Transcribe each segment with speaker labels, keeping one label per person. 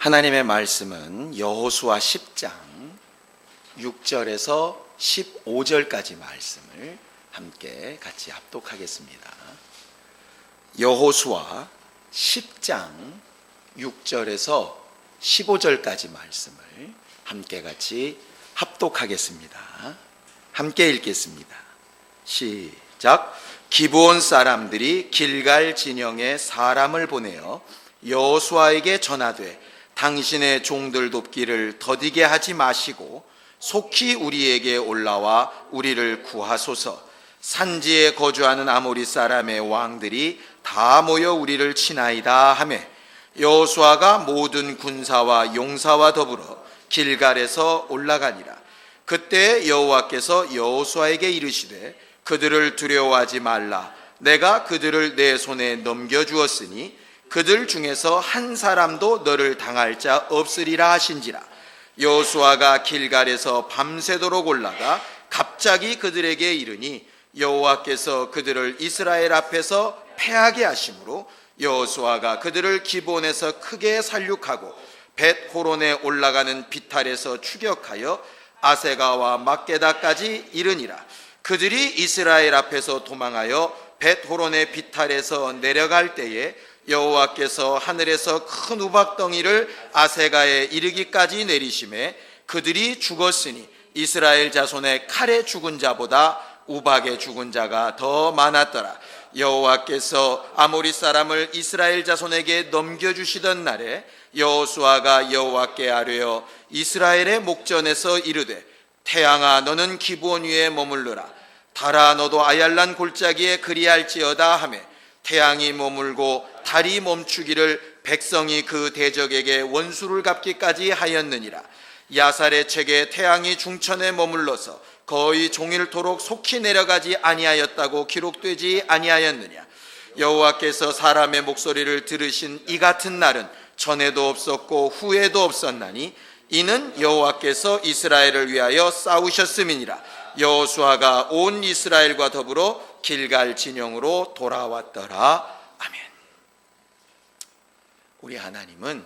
Speaker 1: 하나님의 말씀은 여호수아 10장 6절에서 15절까지 말씀을 함께 같이 합독하겠습니다. 여호수아 10장 6절에서 15절까지 말씀을 함께 같이 합독하겠습니다. 함께 읽겠습니다. 시작. 기브온 사람들이 길갈 진영에 사람을 보내어 여호수아에게 전하되 당신의 종들 돕기를 더디게 하지 마시고 속히 우리에게 올라와 우리를 구하소서. 산지에 거주하는 아모리 사람의 왕들이 다 모여 우리를 치나이다 하매 여호수아가 모든 군사와 용사와 더불어 길갈에서 올라가니라. 그때 여호와께서 여호수아에게 이르시되 그들을 두려워하지 말라. 내가 그들을 내 손에 넘겨주었으니 그들 중에서 한 사람도 너를 당할 자 없으리라 하신지라. 여호수아가 길갈에서 밤새도록 올라가 갑자기 그들에게 이르니 여호와께서 그들을 이스라엘 앞에서 패하게 하심으로 여호수아가 그들을 기브온에서 크게 살육하고 벳호론에 올라가는 비탈에서 추격하여 아세가와 막게다까지 이르니라. 그들이 이스라엘 앞에서 도망하여 벳호론의 비탈에서 내려갈 때에 여호와께서 하늘에서 큰 우박덩이를 아세가에 이르기까지 내리심에 그들이 죽었으니 이스라엘 자손의 칼에 죽은 자보다 우박에 죽은 자가 더 많았더라. 여호와께서 아모리 사람을 이스라엘 자손에게 넘겨주시던 날에 여호수아가 여호와께 아뢰어 이스라엘의 목전에서 이르되 태양아 너는 기브온 위에 머물러라. 달아 너도 아얄란 골짜기에 그리할지어다 하매 태양이 머물고 달이 멈추기를 백성이 그 대적에게 원수를 갚기까지 하였느니라. 야살의 책에 태양이 중천에 머물러서 거의 종일토록 속히 내려가지 아니하였다고 기록되지 아니하였느냐. 여호와께서 사람의 목소리를 들으신 이 같은 날은 전에도 없었고 후에도 없었나니 이는 여호와께서 이스라엘을 위하여 싸우셨음이니라. 여호수아가 온 이스라엘과 더불어 길갈 진영으로 돌아왔더라. 아멘. 우리 하나님은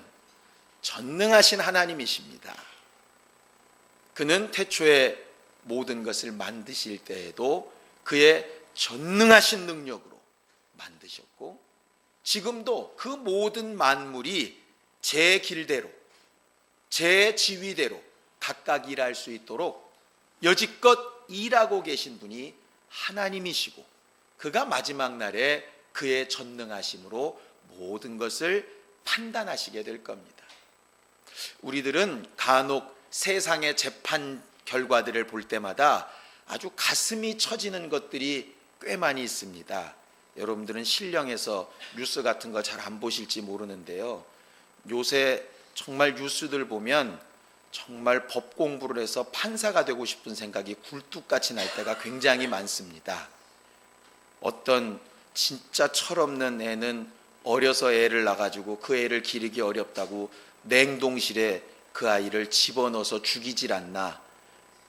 Speaker 1: 전능하신 하나님이십니다. 그는 태초에 모든 것을 만드실 때에도 그의 전능하신 능력으로 만드셨고 지금도 그 모든 만물이 제 길대로 제 지위대로 각각 일할 수 있도록 여지껏 일하고 계신 분이 하나님이시고 그가 마지막 날에 그의 전능하심으로 모든 것을 판단하시게 될 겁니다. 우리들은 간혹 세상의 재판 결과들을 볼 때마다 아주 가슴이 처지는 것들이 꽤 많이 있습니다. 여러분들은 신령해서 뉴스 같은 거 잘 안 보실지 모르는데요. 요새 정말 뉴스들 보면 정말 법 공부를 해서 판사가 되고 싶은 생각이 굴뚝같이 날 때가 굉장히 많습니다. 어떤 진짜 철없는 애는 어려서 애를 낳아가지고 그 애를 기르기 어렵다고 냉동실에 그 아이를 집어넣어서 죽이질 않나.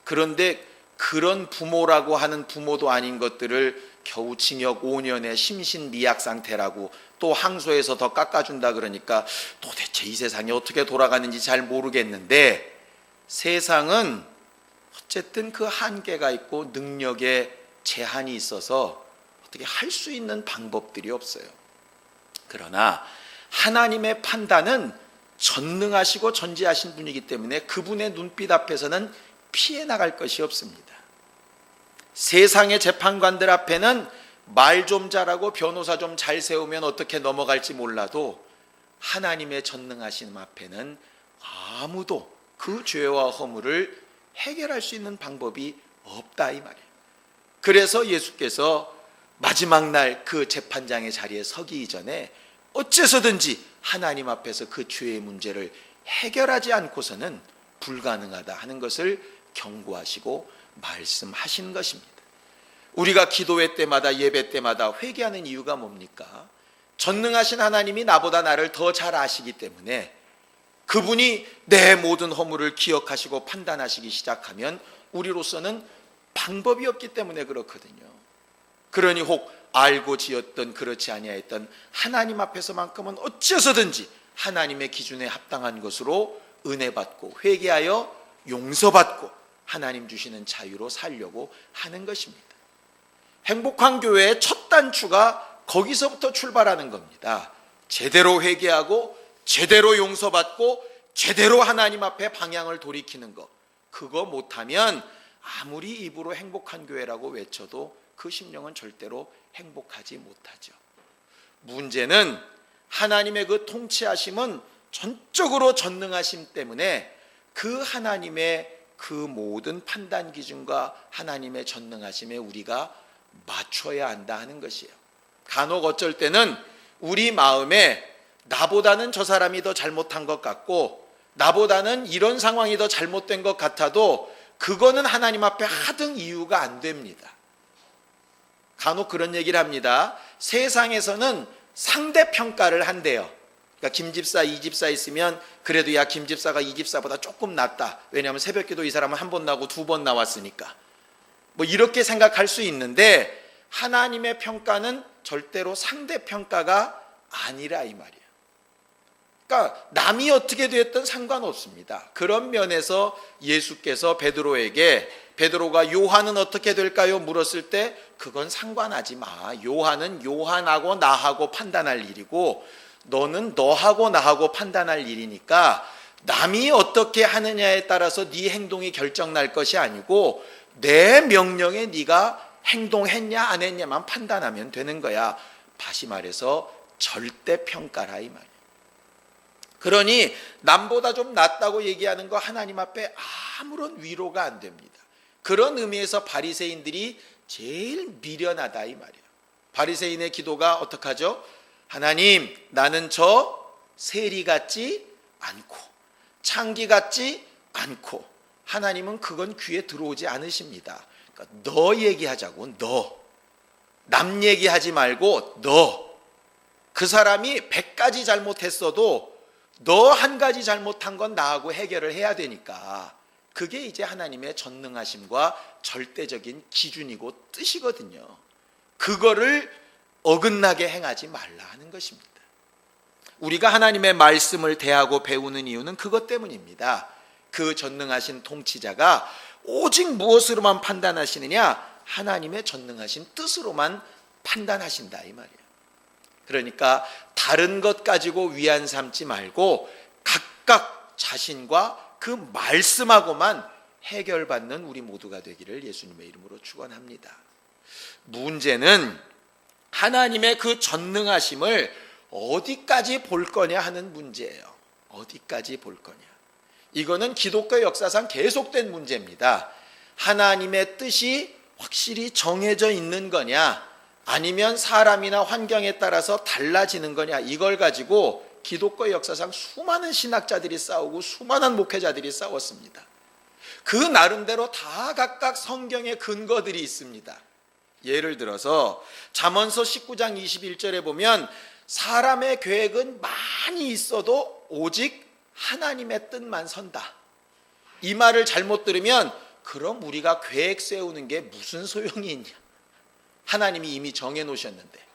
Speaker 1: 그런데 그런 부모라고 하는 부모도 아닌 것들을 겨우 징역 5년의 심신미약 상태라고 또 항소해서 더 깎아준다 그러니까 도대체 이 세상이 어떻게 돌아가는지 잘 모르겠는데 세상은 어쨌든 그 한계가 있고 능력에 제한이 있어서 어떻게 할 수 있는 방법들이 없어요. 그러나 하나님의 판단은 전능하시고 전지하신 분이기 때문에 그분의 눈빛 앞에서는 피해 나갈 것이 없습니다. 세상의 재판관들 앞에는 말 좀 잘하고 변호사 좀 잘 세우면 어떻게 넘어갈지 몰라도 하나님의 전능하심 앞에는 아무도 그 죄와 허물을 해결할 수 있는 방법이 없다 이 말이에요. 그래서 예수께서 마지막 날 그 재판장의 자리에 서기 이전에 어째서든지 하나님 앞에서 그 죄의 문제를 해결하지 않고서는 불가능하다 하는 것을 경고하시고 말씀하신 것입니다. 우리가 기도회 때마다 예배 때마다 회개하는 이유가 뭡니까? 전능하신 하나님이 나보다 나를 더 잘 아시기 때문에 그분이 내 모든 허물을 기억하시고 판단하시기 시작하면 우리로서는 방법이 없기 때문에 그렇거든요. 그러니 혹 알고 지었던 그렇지 아니하였던 하나님 앞에서만큼은 어째서든지 하나님의 기준에 합당한 것으로 은혜 받고 회개하여 용서받고 하나님 주시는 자유로 살려고 하는 것입니다. 행복한 교회의 첫 단추가 거기서부터 출발하는 겁니다. 제대로 회개하고 제대로 용서받고 제대로 하나님 앞에 방향을 돌이키는 것. 그거 못하면 아무리 입으로 행복한 교회라고 외쳐도 그 심령은 절대로 행복하지 못하죠. 문제는 하나님의 그 통치하심은 전적으로 전능하심 때문에 그 하나님의 그 모든 판단 기준과 하나님의 전능하심에 우리가 맞춰야 한다 하는 것이에요. 간혹 어쩔 때는 우리 마음에 나보다는 저 사람이 더 잘못한 것 같고 나보다는 이런 상황이 더 잘못된 것 같아도 그거는 하나님 앞에 하등 이유가 안 됩니다. 간혹 그런 얘기를 합니다. 세상에서는 상대평가를 한대요. 그러니까 김 집사, 이 집사 있으면 그래도 야 김 집사가 이 집사보다 조금 낫다. 왜냐하면 새벽기도 이 사람은 한 번 나고 두 번 나왔으니까. 뭐 이렇게 생각할 수 있는데 하나님의 평가는 절대로 상대평가가 아니라 이 말이에요. 그러니까 남이 어떻게 되었든 상관없습니다. 그런 면에서 예수께서 베드로에게 베드로가 요한은 어떻게 될까요? 물었을 때 그건 상관하지 마. 요한은 요한하고 나하고 판단할 일이고 너는 너하고 나하고 판단할 일이니까 남이 어떻게 하느냐에 따라서 네 행동이 결정날 것이 아니고 내 명령에 네가 행동했냐 안 했냐만 판단하면 되는 거야. 다시 말해서 절대평가라 이 말이야. 그러니 남보다 좀 낫다고 얘기하는 거 하나님 앞에 아무런 위로가 안 됩니다. 그런 의미에서 바리새인들이 제일 미련하다 이 말이에요. 바리새인의 기도가 어떡하죠? 하나님, 나는 저 세리 같지 않고 창기 같지 않고. 하나님은 그건 귀에 들어오지 않으십니다. 그러니까 너 얘기하자고. 너. 남 얘기하지 말고 너. 그 사람이 100가지 잘못했어도 너 한 가지 잘못한 건 나하고 해결을 해야 되니까 그게 이제 하나님의 전능하심과 절대적인 기준이고 뜻이거든요. 그거를 어긋나게 행하지 말라 하는 것입니다. 우리가 하나님의 말씀을 대하고 배우는 이유는 그것 때문입니다. 그 전능하신 통치자가 오직 무엇으로만 판단하시느냐? 하나님의 전능하신 뜻으로만 판단하신다 이 말이에요. 그러니까 다른 것 가지고 위안 삼지 말고 각각 자신과 그 말씀하고만 해결받는 우리 모두가 되기를 예수님의 이름으로 축원합니다. 문제는 하나님의 그 전능하심을 어디까지 볼 거냐 하는 문제예요. 어디까지 볼 거냐. 이거는 기독교 역사상 계속된 문제입니다. 하나님의 뜻이 확실히 정해져 있는 거냐 아니면 사람이나 환경에 따라서 달라지는 거냐, 이걸 가지고 기독교 역사상 수많은 신학자들이 싸우고 수많은 목회자들이 싸웠습니다. 그 나름대로 다 각각 성경의 근거들이 있습니다. 예를 들어서 잠언서 19장 21절에 보면 사람의 계획은 많이 있어도 오직 하나님의 뜻만 선다. 이 말을 잘못 들으면 그럼 우리가 계획 세우는 게 무슨 소용이 있냐. 하나님이 이미 정해놓으셨는데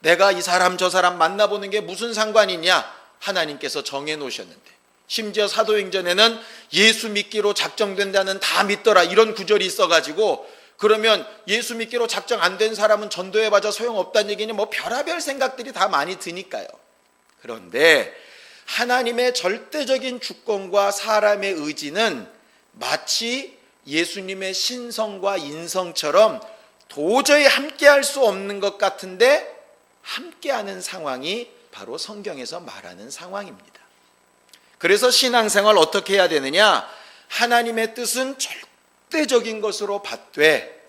Speaker 1: 내가 이 사람 저 사람 만나보는 게 무슨 상관이 있냐. 하나님께서 정해놓으셨는데 심지어 사도행전에는 예수 믿기로 작정된다는 다 믿더라 이런 구절이 있어가지고 그러면 예수 믿기로 작정 안 된 사람은 전도해봐자 소용없다는 얘기는 뭐 별의별 생각들이 다 많이 드니까요. 그런데 하나님의 절대적인 주권과 사람의 의지는 마치 예수님의 신성과 인성처럼 도저히 함께할 수 없는 것 같은데 함께하는 상황이 바로 성경에서 말하는 상황입니다. 그래서 신앙생활 어떻게 해야 되느냐? 하나님의 뜻은 절대적인 것으로 받되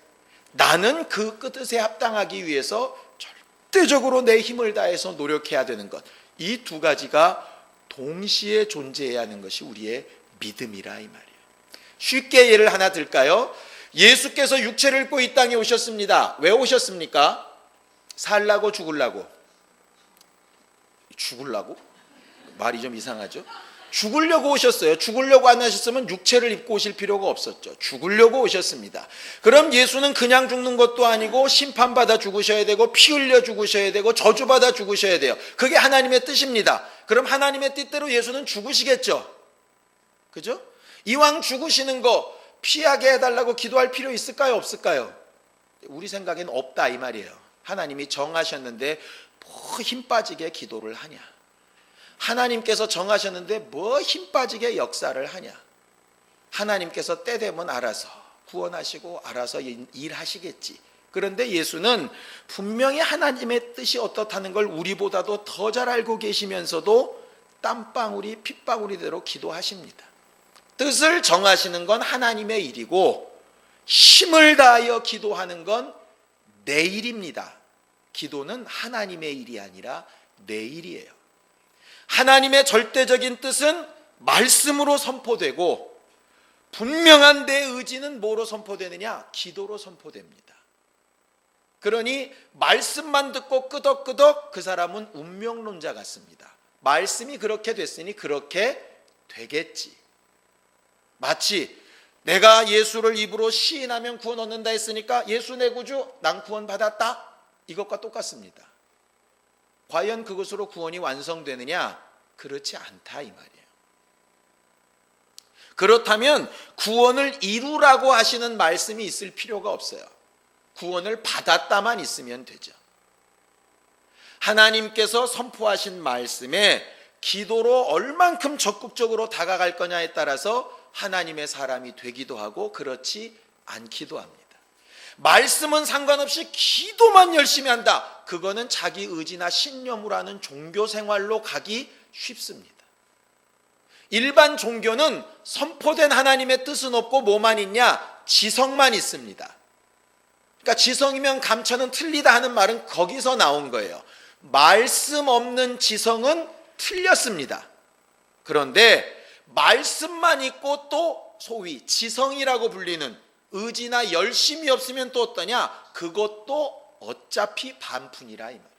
Speaker 1: 나는 그 뜻에 합당하기 위해서 절대적으로 내 힘을 다해서 노력해야 되는 것. 이 두 가지가 동시에 존재해야 하는 것이 우리의 믿음이라 이 말이에요. 쉽게 예를 하나 들까요? 예수께서 육체를 입고 이 땅에 오셨습니다. 왜 오셨습니까? 살라고 죽으려고? 죽으려고? 말이 좀 이상하죠? 죽으려고 오셨어요. 죽으려고 안 하셨으면 육체를 입고 오실 필요가 없었죠. 죽으려고 오셨습니다. 그럼 예수는 그냥 죽는 것도 아니고 심판받아 죽으셔야 되고 피 흘려 죽으셔야 되고 저주받아 죽으셔야 돼요. 그게 하나님의 뜻입니다. 그럼 하나님의 뜻대로 예수는 죽으시겠죠. 그죠? 이왕 죽으시는 거 피하게 해달라고 기도할 필요 있을까요? 없을까요? 우리 생각엔 없다 이 말이에요. 하나님이 정하셨는데 뭐 힘 빠지게 기도를 하냐. 하나님께서 정하셨는데 뭐 힘 빠지게 역사를 하냐. 하나님께서 때 되면 알아서 구원하시고 알아서 일하시겠지. 그런데 예수는 분명히 하나님의 뜻이 어떻다는 걸 우리보다도 더 잘 알고 계시면서도 땀방울이 핏방울이대로 기도하십니다. 뜻을 정하시는 건 하나님의 일이고 힘을 다하여 기도하는 건 내 일입니다. 기도는 하나님의 일이 아니라 내 일이에요. 하나님의 절대적인 뜻은 말씀으로 선포되고 분명한 내 의지는 뭐로 선포되느냐? 기도로 선포됩니다. 그러니 말씀만 듣고 끄덕끄덕 그 사람은 운명론자 같습니다. 말씀이 그렇게 됐으니 그렇게 되겠지. 마치 내가 예수를 입으로 시인하면 구원 얻는다 했으니까 예수 내 구주 난 구원 받았다. 이것과 똑같습니다. 과연 그것으로 구원이 완성되느냐? 그렇지 않다 이 말이에요. 그렇다면 구원을 이루라고 하시는 말씀이 있을 필요가 없어요. 구원을 받았다만 있으면 되죠. 하나님께서 선포하신 말씀에 기도로 얼만큼 적극적으로 다가갈 거냐에 따라서 하나님의 사람이 되기도 하고 그렇지 않기도 합니다. 말씀은 상관없이 기도만 열심히 한다. 그거는 자기 의지나 신념으로 하는 종교 생활로 가기 쉽습니다. 일반 종교는 선포된 하나님의 뜻은 없고 뭐만 있냐? 지성만 있습니다. 그러니까 지성이면 감천은 틀리다 하는 말은 거기서 나온 거예요. 말씀 없는 지성은 틀렸습니다. 그런데 말씀만 있고 또 소위 지성이라고 불리는 의지나 열심이 없으면 또 어떠냐? 그것도 어차피 반푼이라 이 말이에요.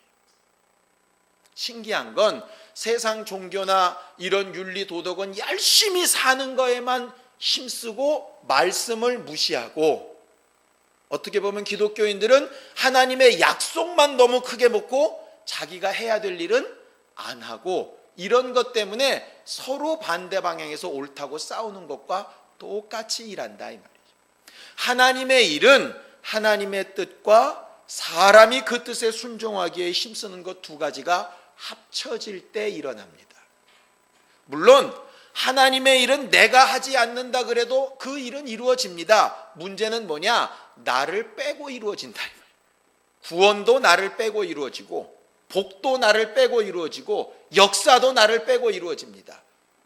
Speaker 1: 신기한 건 세상 종교나 이런 윤리 도덕은 열심히 사는 거에만 힘쓰고 말씀을 무시하고, 어떻게 보면 기독교인들은 하나님의 약속만 너무 크게 먹고 자기가 해야 될 일은 안 하고, 이런 것 때문에 서로 반대 방향에서 옳다고 싸우는 것과 똑같이 일한다 이 말이죠. 하나님의 일은 하나님의 뜻과 사람이 그 뜻에 순종하기에 힘쓰는 것 두 가지가 합쳐질 때 일어납니다. 물론 하나님의 일은 내가 하지 않는다 그래도 그 일은 이루어집니다. 문제는 뭐냐? 나를 빼고 이루어진다. 구원도 나를 빼고 이루어지고 복도 나를 빼고 이루어지고 역사도 나를 빼고 이루어집니다.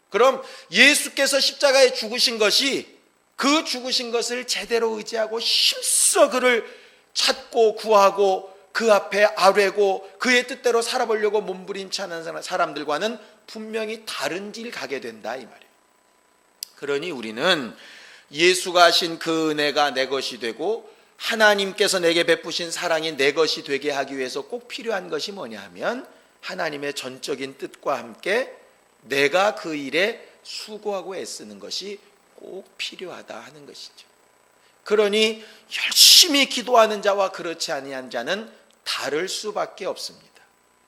Speaker 1: 그럼 예수께서 십자가에 죽으신 것이, 그 죽으신 것을 제대로 의지하고 힘써 그를 찾고 구하고 그 앞에 아뢰고 그의 뜻대로 살아보려고 몸부림치는 사람들과는 분명히 다른 길 가게 된다 이 말이에요. 그러니 우리는 예수가 하신 그 은혜가 내 것이 되고 하나님께서 내게 베푸신 사랑이 내 것이 되게 하기 위해서 꼭 필요한 것이 뭐냐 하면 하나님의 전적인 뜻과 함께 내가 그 일에 수고하고 애쓰는 것이 꼭 필요하다 하는 것이죠. 그러니 열심히 기도하는 자와 그렇지 아니한 자는 다를 수밖에 없습니다.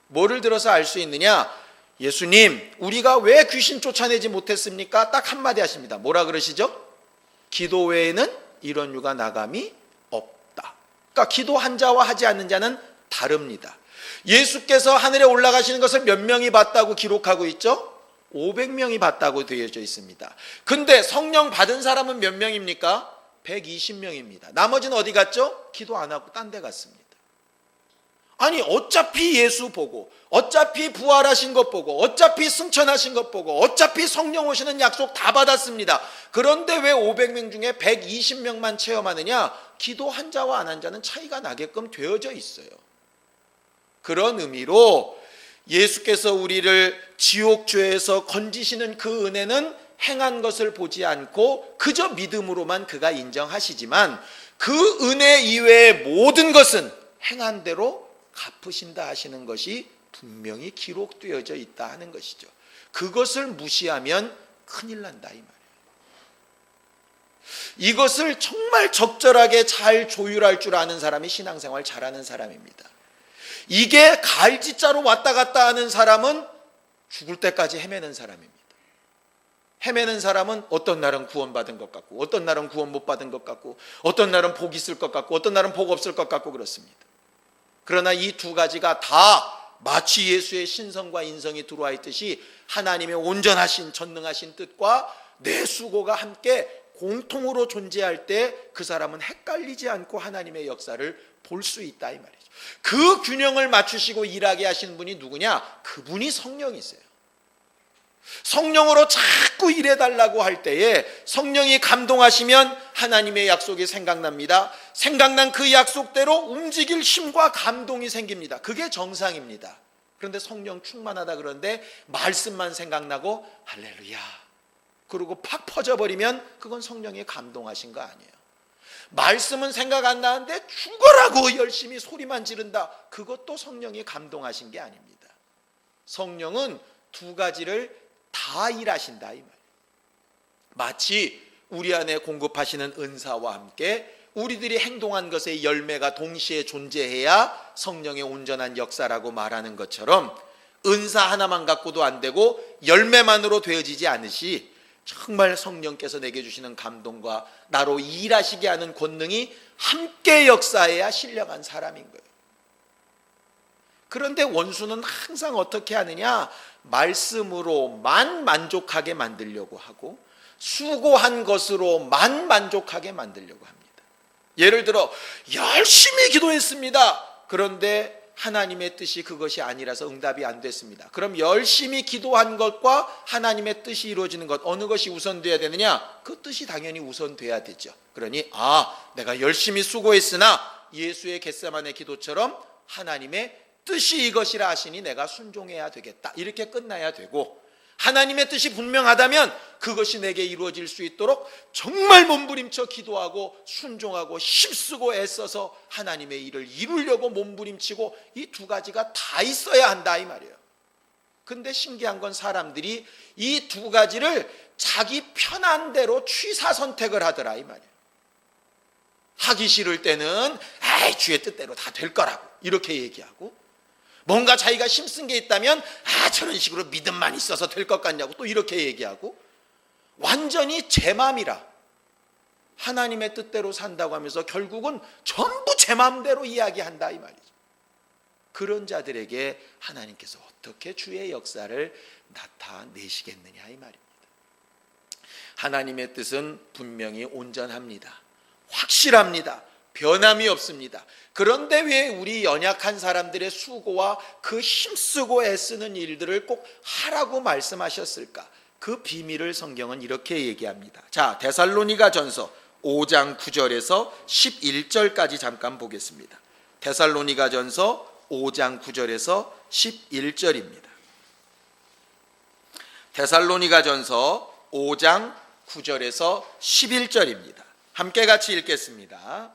Speaker 1: 뭐를 들어서 알 수 있느냐? 예수님, 우리가 왜 귀신 쫓아내지 못했습니까? 딱 한마디 하십니다. 뭐라 그러시죠? 기도 외에는 이런 유가 나감이 없다. 그러니까 기도한 자와 하지 않는 자는 다릅니다. 예수께서 하늘에 올라가시는 것을 몇 명이 봤다고 기록하고 있죠? 500명이 봤다고 되어져 있습니다. 근데 성령 받은 사람은 몇 명입니까? 120명입니다. 나머지는 어디 갔죠? 기도 안 하고 딴 데 갔습니다. 아니 어차피 예수 보고, 어차피 부활하신 것 보고, 어차피 승천하신 것 보고, 어차피 성령 오시는 약속 다 받았습니다. 그런데 왜 500명 중에 120명만 체험하느냐? 기도한 자와 안 한 자는 차이가 나게끔 되어져 있어요. 그런 의미로 예수께서 우리를 지옥죄에서 건지시는 그 은혜는 행한 것을 보지 않고 그저 믿음으로만 그가 인정하시지만 그 은혜 이외의 모든 것은 행한 대로 갚으신다 하시는 것이 분명히 기록되어져 있다 하는 것이죠. 그것을 무시하면 큰일 난다 이 말이에요. 이것을 정말 적절하게 잘 조율할 줄 아는 사람이 신앙생활 잘하는 사람입니다. 이게 갈지자로 왔다 갔다 하는 사람은 죽을 때까지 헤매는 사람입니다. 헤매는 사람은 어떤 날은 구원받은 것 같고 어떤 날은 구원 못 받은 것 같고 어떤 날은 복 있을 것 같고 어떤 날은 복 없을 것 같고 그렇습니다. 그러나 이 두 가지가 다 마치 예수의 신성과 인성이 들어와 있듯이 하나님의 온전하신 전능하신 뜻과 내 수고가 함께 공통으로 존재할 때 그 사람은 헷갈리지 않고 하나님의 역사를 볼 수 있다 이 말이죠. 그 균형을 맞추시고 일하게 하신 분이 누구냐? 그분이 성령이세요. 성령으로 자꾸 일해달라고 할 때에 성령이 감동하시면 하나님의 약속이 생각납니다. 생각난 그 약속대로 움직일 힘과 감동이 생깁니다. 그게 정상입니다. 그런데 성령 충만하다 그러는데 말씀만 생각나고 할렐루야 그러고 팍 퍼져버리면 그건 성령이 감동하신 거 아니에요. 말씀은 생각 안 나는데 죽어라고 열심히 소리만 지른다. 그것도 성령이 감동하신 게 아닙니다. 성령은 두 가지를 다 일하신다 이 말이에요. 마치 우리 안에 공급하시는 은사와 함께 우리들이 행동한 것의 열매가 동시에 존재해야 성령의 온전한 역사라고 말하는 것처럼 은사 하나만 갖고도 안 되고 열매만으로 되어지지 않으시 정말 성령께서 내게 주시는 감동과 나로 일하시게 하는 권능이 함께 역사해야 신령한 사람인 거예요. 그런데 원수는 항상 어떻게 하느냐? 말씀으로만 만족하게 만들려고 하고 수고한 것으로만 만족하게 만들려고 합니다. 예를 들어 열심히 기도했습니다. 그런데 하나님의 뜻이 그것이 아니라서 응답이 안 됐습니다. 그럼 열심히 기도한 것과 하나님의 뜻이 이루어지는 것 어느 것이 우선돼야 되느냐? 그 뜻이 당연히 우선돼야 되죠. 그러니 내가 열심히 수고했으나 예수의 겟세마네 기도처럼 하나님의 뜻이 이것이라 하시니 내가 순종해야 되겠다. 이렇게 끝나야 되고 하나님의 뜻이 분명하다면 그것이 내게 이루어질 수 있도록 정말 몸부림쳐 기도하고 순종하고 힘쓰고 애써서 하나님의 일을 이루려고 몸부림치고 이 두 가지가 다 있어야 한다 이 말이에요. 근데 신기한 건 사람들이 이 두 가지를 자기 편한 대로 취사 선택을 하더라 이 말이에요. 하기 싫을 때는 주의 뜻대로 다 될 거라고 이렇게 얘기하고 뭔가 자기가 힘쓴 게 있다면 저런 식으로 믿음만 있어서 될 것 같냐고 또 이렇게 얘기하고 완전히 제 맘이라 하나님의 뜻대로 산다고 하면서 결국은 전부 제 맘대로 이야기한다 이 말이죠. 그런 자들에게 하나님께서 어떻게 주의 역사를 나타내시겠느냐 이 말입니다. 하나님의 뜻은 분명히 온전합니다. 확실합니다. 변함이 없습니다. 그런데 왜 우리 연약한 사람들의 수고와 그 힘쓰고 애쓰는 일들을 꼭 하라고 말씀하셨을까? 그 비밀을 성경은 이렇게 얘기합니다. 자, 데살로니가 전서 5장 9절에서 11절까지 잠깐 보겠습니다. 데살로니가 전서 5장 9절에서 11절입니다. 데살로니가 전서 5장 9절에서 11절입니다. 함께 같이 읽겠습니다.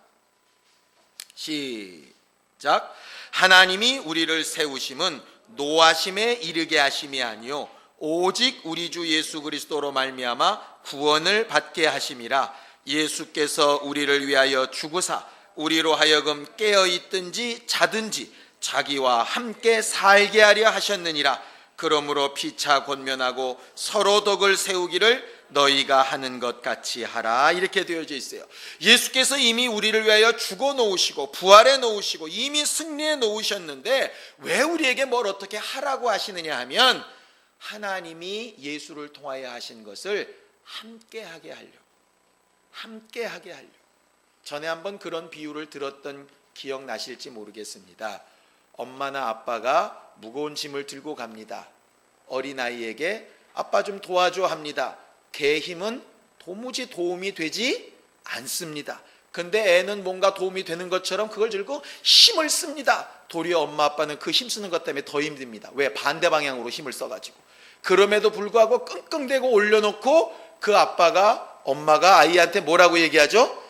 Speaker 1: 시작. 하나님이 우리를 세우심은 노하심에 이르게 하심이 아니요 오직 우리 주 예수 그리스도로 말미암아 구원을 받게 하심이라. 예수께서 우리를 위하여 죽으사 우리로 하여금 깨어 있든지 자든지 자기와 함께 살게 하려 하셨느니라. 그러므로 피차 권면하고 서로 덕을 세우기를 너희가 하는 것 같이 하라. 이렇게 되어져 있어요. 예수께서 이미 우리를 위하여 죽어 놓으시고 부활해 놓으시고 이미 승리해 놓으셨는데 왜 우리에게 뭘 어떻게 하라고 하시느냐 하면 하나님이 예수를 통하여 하신 것을 함께 하게 하려고. 전에 한번 그런 비유를 들었던 기억 나실지 모르겠습니다. 엄마나 아빠가 무거운 짐을 들고 갑니다. 어린아이에게 아빠 좀 도와줘 합니다. 개의 힘은 도무지 도움이 되지 않습니다. 근데 애는 뭔가 도움이 되는 것처럼 그걸 들고 힘을 씁니다. 도리어 엄마 아빠는 그 힘쓰는 것 때문에 더 힘듭니다. 왜? 반대 방향으로 힘을 써가지고. 그럼에도 불구하고 끙끙대고 올려놓고 그 엄마가 아이한테 뭐라고 얘기하죠?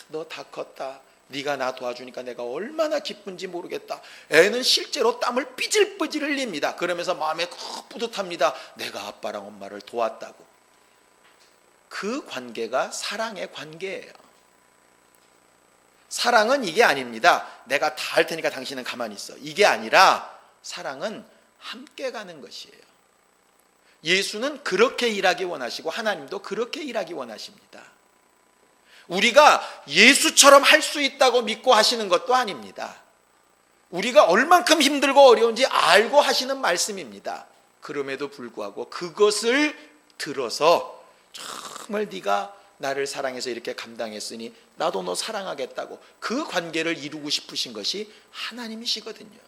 Speaker 1: 너 다 컸다. 네가 나 도와주니까 내가 얼마나 기쁜지 모르겠다. 애는 실제로 땀을 삐질삐질 흘립니다. 그러면서 마음에 뿌듯합니다. 내가 아빠랑 엄마를 도왔다고. 그 관계가 사랑의 관계예요. 사랑은 이게 아닙니다. 내가 다 할 테니까 당신은 가만히 있어. 이게 아니라 사랑은 함께 가는 것이에요. 예수는 그렇게 일하기 원하시고 하나님도 그렇게 일하기 원하십니다. 우리가 예수처럼 할 수 있다고 믿고 하시는 것도 아닙니다. 우리가 얼만큼 힘들고 어려운지 알고 하시는 말씀입니다. 그럼에도 불구하고 그것을 들어서 정말 네가 나를 사랑해서 이렇게 감당했으니 나도 너 사랑하겠다고 그 관계를 이루고 싶으신 것이 하나님이시거든요.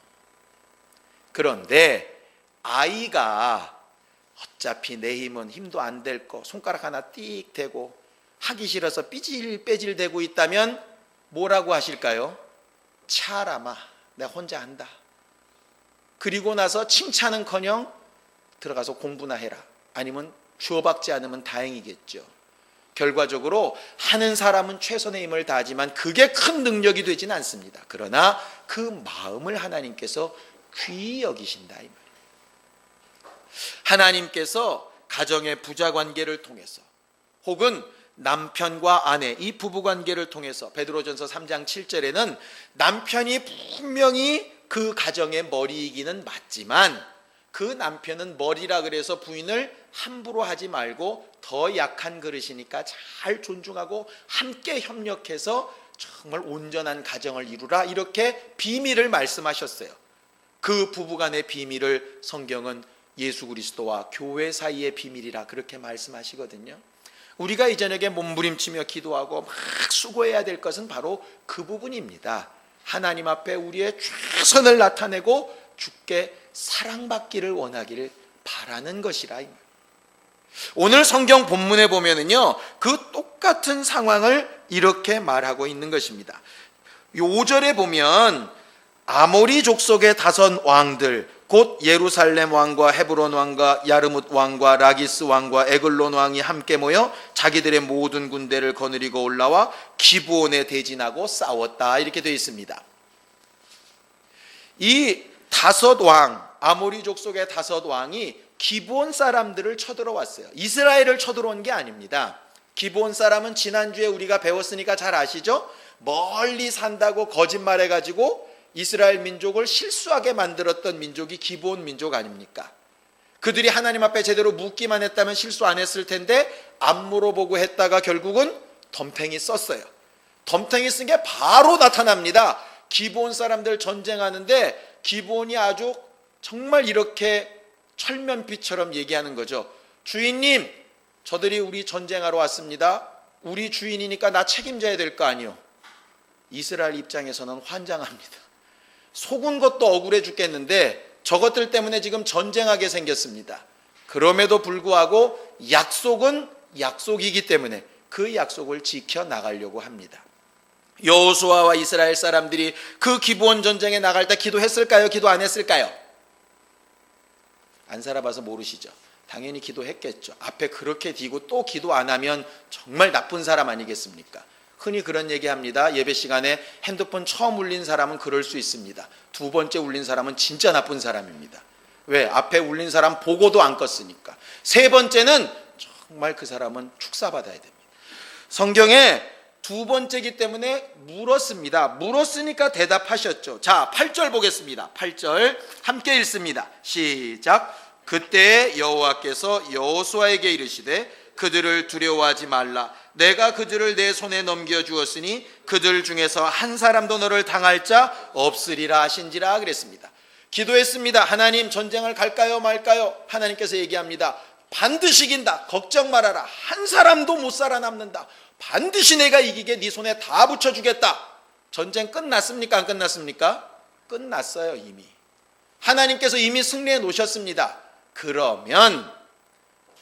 Speaker 1: 그런데 아이가 어차피 내 힘도 안 될 거 손가락 하나 띡 대고 하기 싫어서 삐질빼질 대고 있다면 뭐라고 하실까요? 차라마 내가 혼자 한다. 그리고 나서 칭찬은커녕 들어가서 공부나 해라. 아니면 주어박지 않으면 다행이겠죠. 결과적으로 하는 사람은 최선의 힘을 다하지만 그게 큰 능력이 되지는 않습니다. 그러나 그 마음을 하나님께서 귀히 여기신다 이 말이에요. 하나님께서 가정의 부자 관계를 통해서 혹은 남편과 아내 이 부부 관계를 통해서 베드로전서 3장 7절에는 남편이 분명히 그 가정의 머리이기는 맞지만 그 남편은 머리라 그래서 부인을 함부로 하지 말고 더 약한 그릇이니까 잘 존중하고 함께 협력해서 정말 온전한 가정을 이루라 이렇게 비밀을 말씀하셨어요. 그 부부간의 비밀을 성경은 예수 그리스도와 교회 사이의 비밀이라 그렇게 말씀하시거든요. 우리가 이 저녁에 몸부림치며 기도하고 막 수고해야 될 것은 바로 그 부분입니다. 하나님 앞에 우리의 최선을 나타내고 주께 사랑받기를 원하기를 바라는 것이라. 오늘 성경 본문에 보면은요, 그 똑같은 상황을 이렇게 말하고 있는 것입니다. 5절에 보면 아모리 족속의 5 왕들 곧 예루살렘 왕과 헤브론 왕과 야르뭇 왕과 라기스 왕과 에글론 왕이 함께 모여 자기들의 모든 군대를 거느리고 올라와 기브온에 대진하고 싸웠다 이렇게 되어 있습니다. 이 5 왕, 아모리 족속의 5 왕이 기브온 사람들을 쳐들어왔어요. 이스라엘을 쳐들어온 게 아닙니다. 기브온 사람은 지난주에 우리가 배웠으니까 잘 아시죠? 멀리 산다고 거짓말해가지고 이스라엘 민족을 실수하게 만들었던 민족이 기브온 민족 아닙니까? 그들이 하나님 앞에 제대로 묻기만 했다면 실수 안 했을 텐데 안 물어보고 했다가 결국은 덤탱이 썼어요. 덤탱이 쓴 게 바로 나타납니다. 기브온 사람들 전쟁하는데 기브온이 아주 정말 이렇게 철면피처럼 얘기하는 거죠. 주인님, 저들이 우리 전쟁하러 왔습니다. 우리 주인이니까 나 책임져야 될 거 아니요. 이스라엘 입장에서는 환장합니다. 속은 것도 억울해 죽겠는데 저것들 때문에 지금 전쟁하게 생겼습니다. 그럼에도 불구하고 약속은 약속이기 때문에 그 약속을 지켜나가려고 합니다. 여호수아와 이스라엘 사람들이 그 기브온 전쟁에 나갈 때 기도했을까요? 기도 안 했을까요? 안 살아봐서 모르시죠? 당연히 기도했겠죠. 앞에 그렇게 뒤고 또 기도 안 하면 정말 나쁜 사람 아니겠습니까? 흔히 그런 얘기합니다. 예배 시간에 핸드폰 처음 울린 사람은 그럴 수 있습니다. 2번째 울린 사람은 진짜 나쁜 사람입니다. 왜? 앞에 울린 사람 보고도 안 껐으니까. 3번째는 정말 그 사람은 축사받아야 됩니다. 성경에 2번째이기 때문에 물었습니다. 물었으니까 대답하셨죠. 자, 8절 보겠습니다. 8절 함께 읽습니다. 시작. 그때 여호와께서 여호수아에게 이르시되 그들을 두려워하지 말라. 내가 그들을 내 손에 넘겨주었으니 그들 중에서 한 사람도 너를 당할 자 없으리라 하신지라 그랬습니다. 기도했습니다. 하나님 전쟁을 갈까요 말까요? 하나님께서 얘기합니다. 반드시 이긴다. 걱정 말아라. 한 사람도 못 살아남는다. 반드시 내가 이기게 네 손에 다 붙여주겠다. 전쟁 끝났습니까? 안 끝났습니까? 끝났어요. 이미. 하나님께서 이미 승리해 놓으셨습니다. 그러면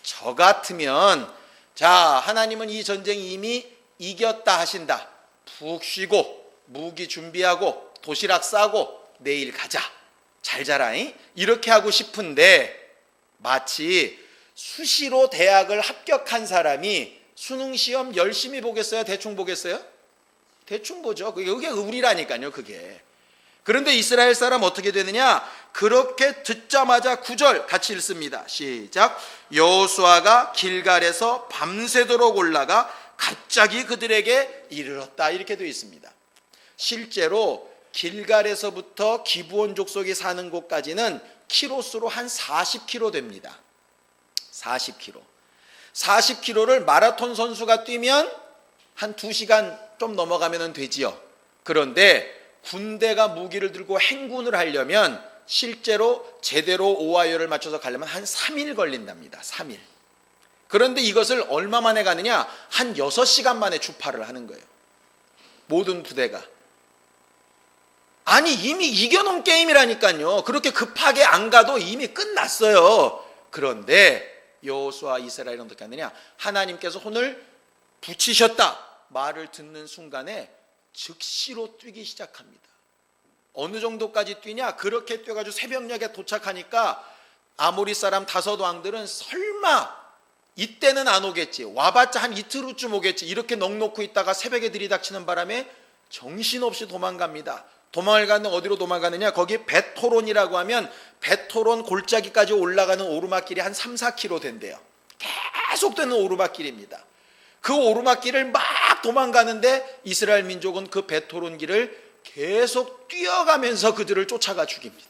Speaker 1: 저 같으면 자, 하나님은 이 전쟁 이미 이겼다 하신다. 푹 쉬고 무기 준비하고 도시락 싸고 내일 가자. 잘 자라잉? 이렇게 하고 싶은데 마치 수시로 대학을 합격한 사람이 수능 시험 열심히 보겠어요? 대충 보겠어요? 대충 보죠. 그게 의리라니까요, 그게. 그런데 이스라엘 사람 어떻게 되느냐? 그렇게 듣자마자 9절 같이 읽습니다. 시작. 여호수아가 길갈에서 밤새도록 올라가 갑자기 그들에게 이르렀다. 이렇게 되어 있습니다. 실제로 길갈에서부터 기브온 족속이 사는 곳까지는 키로수로 한 40km 됩니다. 40km. 40km를 마라톤 선수가 뛰면 한 2시간 좀 넘어가면 되지요. 그런데 군대가 무기를 들고 행군을 하려면 실제로 제대로 오하이오를 맞춰서 가려면 한 3일 걸린답니다. 3일. 그런데 이것을 얼마 만에 가느냐? 한 6시간 만에 주파를 하는 거예요. 모든 부대가. 아니 이미 이겨놓은 게임이라니까요. 그렇게 급하게 안 가도 이미 끝났어요. 그런데 여호수아 이스라엘은 어떻게 하느냐? 하나님께서 손을 붙이셨다 말을 듣는 순간에 즉시로 뛰기 시작합니다. 어느 정도까지 뛰냐? 그렇게 뛰어가지고 새벽녘에 도착하니까 아모리 사람 5왕들은 설마 이때는 안 오겠지, 와봤자 한 이틀 후쯤 오겠지, 이렇게 넋놓고 있다가 새벽에 들이닥치는 바람에 정신없이 도망갑니다. 도망을 가는 어디로 도망가느냐? 거기 베토론이라고 하면 베토론 골짜기까지 올라가는 오르막길이 한 3-4km 된대요. 계속되는 오르막길입니다. 그 오르막길을 막 도망가는데 이스라엘 민족은 그 베토론 길을 계속 뛰어가면서 그들을 쫓아가 죽입니다.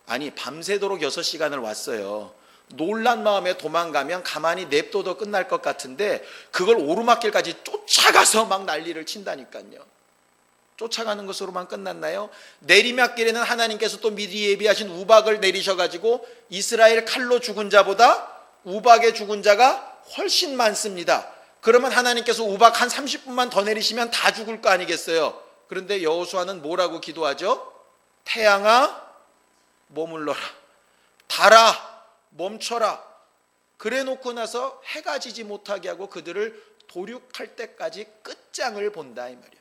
Speaker 1: 아니 밤새도록 6시간을 왔어요. 놀란 마음에 도망가면 가만히 냅둬도 끝날 것 같은데 그걸 오르막길까지 쫓아가서 막 난리를 친다니까요. 쫓아가는 것으로만 끝났나요? 내리막길에는 하나님께서 또 미리 예비하신 우박을 내리셔가지고 이스라엘 칼로 죽은 자보다 우박에 죽은 자가 훨씬 많습니다. 그러면 하나님께서 우박 한 30분만 더 내리시면 다 죽을 거 아니겠어요? 그런데 여호수아는 뭐라고 기도하죠? 태양아 머물러라, 달아 멈춰라. 그래 놓고 나서 해가 지지 못하게 하고 그들을 도륙할 때까지 끝장을 본다 이 말이에요.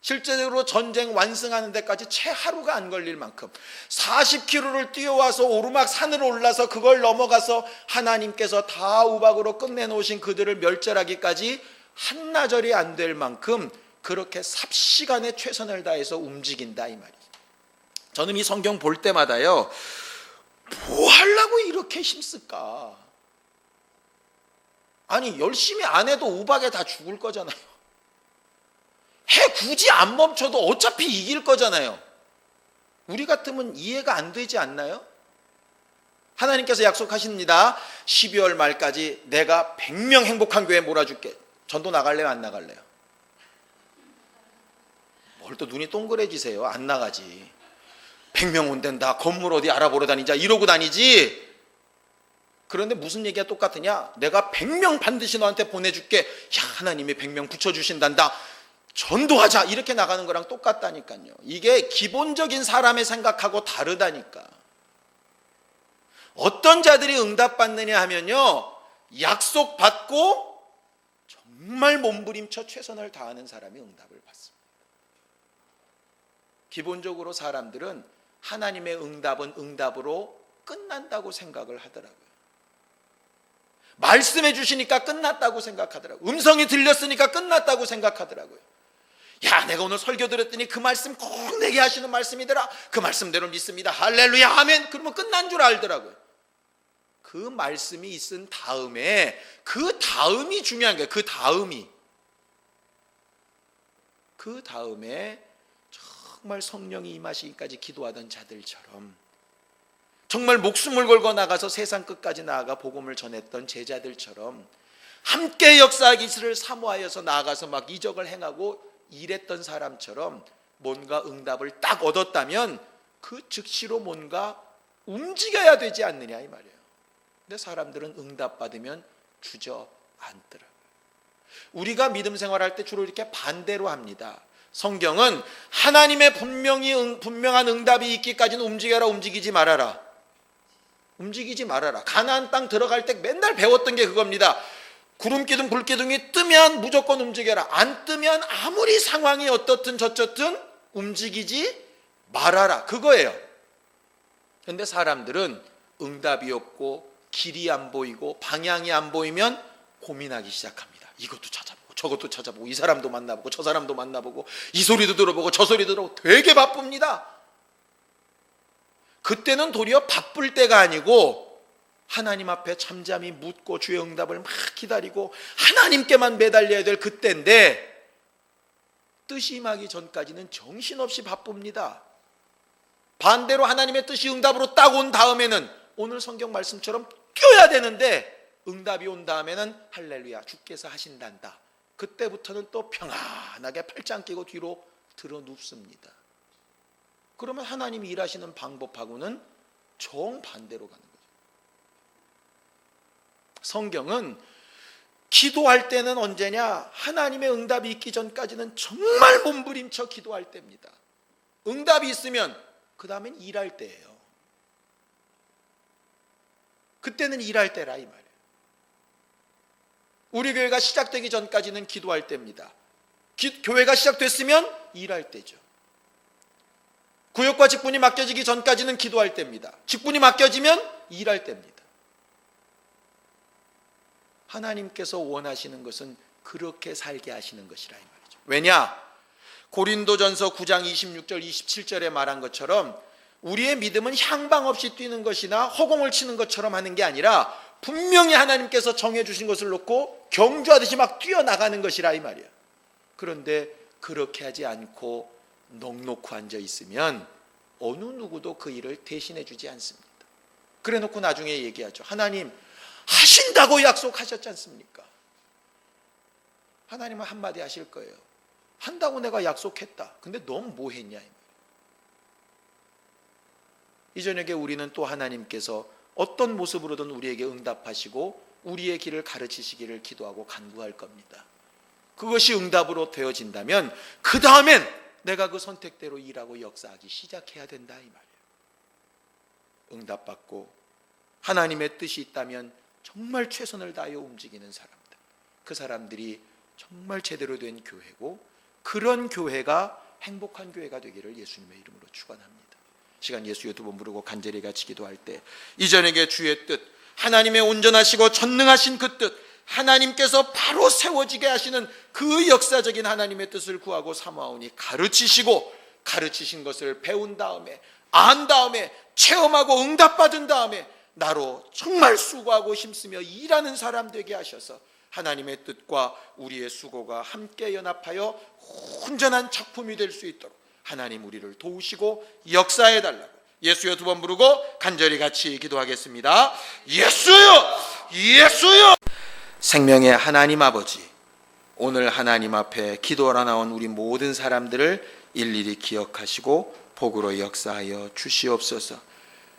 Speaker 1: 실제로 전쟁 완승하는 데까지 채 하루가 안 걸릴 만큼 40km를 뛰어와서 오르막 산을 올라서 그걸 넘어가서 하나님께서 다 우박으로 끝내놓으신 그들을 멸절하기까지 한나절이 안 될 만큼 그렇게 삽시간에 최선을 다해서 움직인다 이 말이에요. 저는 이 성경 볼 때마다요, 뭐 하려고 이렇게 힘쓸까? 아니 열심히 안 해도 우박에 다 죽을 거잖아요. 해 굳이 안 멈춰도 어차피 이길 거잖아요. 우리 같으면 이해가 안 되지 않나요? 하나님께서 약속하십니다. 12월 말까지 내가 100명 행복한 교회 몰아줄게. 전도 나갈래요? 안 나갈래요? 뭘 또 눈이 동그래지세요? 안 나가지. 100명 온댄다, 건물 어디 알아보러 다니자 이러고 다니지. 그런데 무슨 얘기가 똑같으냐? 내가 100명 반드시 너한테 보내줄게. 야, 하나님이 100명 붙여주신단다, 전도하자, 이렇게 나가는 거랑 똑같다니까요. 이게 기본적인 사람의 생각하고 다르다니까. 어떤 자들이 응답받느냐 하면요, 약속받고 정말 몸부림쳐 최선을 다하는 사람이 응답을 받습니다. 기본적으로 사람들은 하나님의 응답은 응답으로 끝난다고 생각을 하더라고요. 말씀해 주시니까 끝났다고 생각하더라고요. 음성이 들렸으니까 끝났다고 생각하더라고요. 야, 내가 오늘 설교 들었더니 그 말씀 꼭 내게 하시는 말씀이더라. 그 말씀대로 믿습니다. 할렐루야 아멘. 그러면 끝난 줄 알더라고요. 그 말씀이 있은 다음에, 그 다음이 중요한 거예요. 그 다음에 정말 성령이 임하시기까지 기도하던 자들처럼, 정말 목숨을 걸고 나가서 세상 끝까지 나아가 복음을 전했던 제자들처럼, 함께 역사하기를 사모하여서 나아가서 막 이적을 행하고 일했던 사람처럼 뭔가 응답을 딱 얻었다면 그 즉시로 뭔가 움직여야 되지 않느냐 이 말이에요. 근데 사람들은 응답받으면 주저앉더라고요. 우리가 믿음 생활할 때 주로 이렇게 반대로 합니다. 성경은 하나님의 분명한 응답이 있기까지는 움직여라, 움직이지 말아라. 움직이지 말아라. 가나안 땅 들어갈 때 맨날 배웠던 게 그겁니다. 구름기둥 불기둥이 뜨면 무조건 움직여라. 안 뜨면 아무리 상황이 어떻든 저쩌든 움직이지 말아라. 그거예요. 그런데 사람들은 응답이 없고 길이 안 보이고 방향이 안 보이면 고민하기 시작합니다. 이것도 찾아보고 저것도 찾아보고 이 사람도 만나보고 저 사람도 만나보고 이 소리도 들어보고 저 소리도 들어보고 되게 바쁩니다. 그때는 도리어 바쁠 때가 아니고 하나님 앞에 잠잠히 묻고 주의 응답을 막 기다리고 하나님께만 매달려야 될 그때인데, 뜻이 임하기 전까지는 정신없이 바쁩니다. 반대로 하나님의 뜻이 응답으로 딱 온 다음에는 오늘 성경 말씀처럼 뛰어야 되는데, 응답이 온 다음에는 할렐루야 주께서 하신단다. 그때부터는 또 평안하게 팔짱 끼고 뒤로 들어 눕습니다. 그러면 하나님이 일하시는 방법하고는 정반대로 가는 거죠. 성경은 기도할 때는 언제냐? 하나님의 응답이 있기 전까지는 정말 몸부림쳐 기도할 때입니다. 응답이 있으면 그 다음엔 일할 때예요. 그때는 일할 때라 이 말이에요. 우리 교회가 시작되기 전까지는 기도할 때입니다. 교회가 시작됐으면 일할 때죠. 구역과 직분이 맡겨지기 전까지는 기도할 때입니다. 직분이 맡겨지면 일할 때입니다. 하나님께서 원하시는 것은 그렇게 살게 하시는 것이라 이 말이죠. 왜냐? 고린도전서 9장 26절 27절에 말한 것처럼 우리의 믿음은 향방 없이 뛰는 것이나 허공을 치는 것처럼 하는 게 아니라 분명히 하나님께서 정해주신 것을 놓고 경주하듯이 막 뛰어나가는 것이라 이 말이야. 그런데 그렇게 하지 않고 넋놓고 앉아 있으면 어느 누구도 그 일을 대신해 주지 않습니다. 그래 놓고 나중에 얘기하죠. 하나님 하신다고 약속하셨지 않습니까? 하나님은 한마디 하실 거예요. 한다고 내가 약속했다. 근데 넌 뭐 했냐? 이 저녁에 우리는 또 하나님께서 어떤 모습으로든 우리에게 응답하시고 우리의 길을 가르치시기를 기도하고 간구할 겁니다. 그것이 응답으로 되어진다면 그 다음엔 내가 그 선택대로 일하고 역사하기 시작해야 된다 이 말이에요. 응답받고 하나님의 뜻이 있다면 정말 최선을 다하여 움직이는 사람들, 그 사람들이 정말 제대로 된 교회고, 그런 교회가 행복한 교회가 되기를 예수님의 이름으로 축원합니다. 시간 예수여 두 번 부르고 간절히 같이 기도할 때 이전에게 주의 뜻, 하나님의 온전하시고 전능하신 그 뜻, 하나님께서 바로 세워지게 하시는 그 역사적인 하나님의 뜻을 구하고 사모하오니 가르치시고 가르치신 것을 배운 다음에 안 다음에 체험하고 응답받은 다음에 나로 정말 수고하고 힘쓰며 일하는 사람 되게 하셔서 하나님의 뜻과 우리의 수고가 함께 연합하여 온전한 작품이 될 수 있도록 하나님 우리를 도우시고 역사해 달라고 예수여 두 번 부르고 간절히 같이 기도하겠습니다. 예수여, 예수여. 생명의 하나님 아버지, 오늘 하나님 앞에 기도하러 나온 우리 모든 사람들을 일일이 기억하시고 복으로 역사하여 주시옵소서.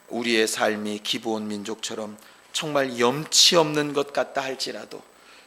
Speaker 1: 우리의 삶이 기브온 민족처럼 정말 염치 없는 것 같다 할지라도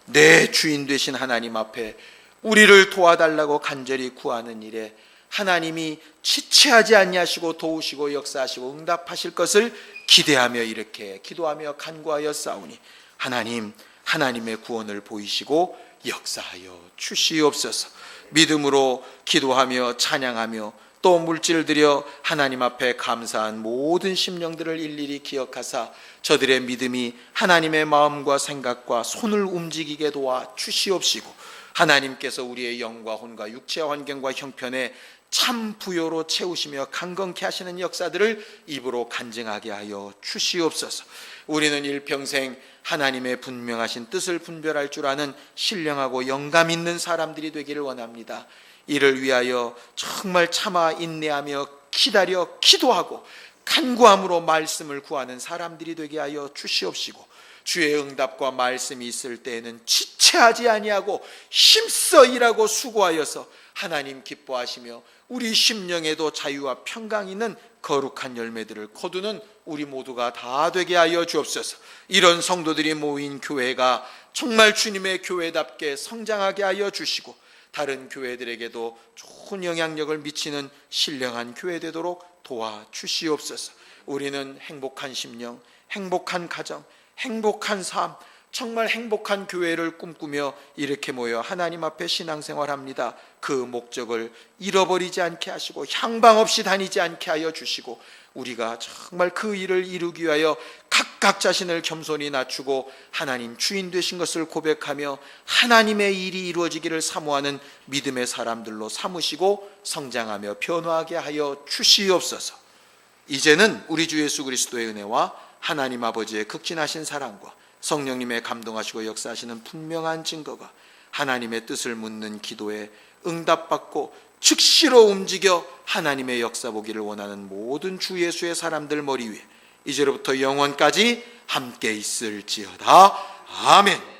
Speaker 1: 내 주인 되신 하나님 앞에 우리를 도와달라고 간절히 구하는 일에 하나님이 지체하지 아니하시고 도우시고 역사하시고 응답하실 것을 기대하며 이렇게 기도하며 간구하여 싸우니 하나님, 하나님의 구원을 보이시고 역사하여 주시옵소서. 믿음으로 기도하며 찬양하며 또 물질을 들여 하나님 앞에 감사한 모든 심령들을 일일이 기억하사 저들의 믿음이 하나님의 마음과 생각과 손을 움직이게 도와 주시옵시고 하나님께서 우리의 영과 혼과 육체와 환경과 형편에 참 부요로 채우시며 강건케 하시는 역사들을 입으로 간증하게 하여 주시옵소서. 우리는 일평생 하나님의 분명하신 뜻을 분별할 줄 아는 신령하고 영감 있는 사람들이 되기를 원합니다. 이를 위하여 정말 참아 인내하며 기다려 기도하고 간구함으로 말씀을 구하는 사람들이 되게 하여 주시옵시고 주의 응답과 말씀이 있을 때에는 지체하지 아니하고 힘써 일하고 수고하여서 하나님 기뻐하시며 우리 심령에도 자유와 평강이 있는 거룩한 열매들을 거두는 우리 모두가 다 되게 하여 주옵소서. 이런 성도들이 모인 교회가 정말 주님의 교회답게 성장하게 하여 주시고 다른 교회들에게도 좋은 영향력을 미치는 신령한 교회 되도록 도와주시옵소서. 우리는 행복한 심령, 행복한 가정, 행복한 삶, 정말 행복한 교회를 꿈꾸며 이렇게 모여 하나님 앞에 신앙생활합니다. 그 목적을 잃어버리지 않게 하시고 향방 없이 다니지 않게 하여 주시고 우리가 정말 그 일을 이루기 위하여 각각 자신을 겸손히 낮추고 하나님 주인 되신 것을 고백하며 하나님의 일이 이루어지기를 사모하는 믿음의 사람들로 삼으시고 성장하며 변화하게 하여 주시옵소서. 이제는 우리 주 예수 그리스도의 은혜와 하나님 아버지의 극진하신 사랑과 성령님의 감동하시고 역사하시는 분명한 증거가 하나님의 뜻을 묻는 기도에 응답받고 즉시로 움직여 하나님의 역사 보기를 원하는 모든 주 예수의 사람들 머리 위에 이제로부터 영원까지 함께 있을지어다. 아멘.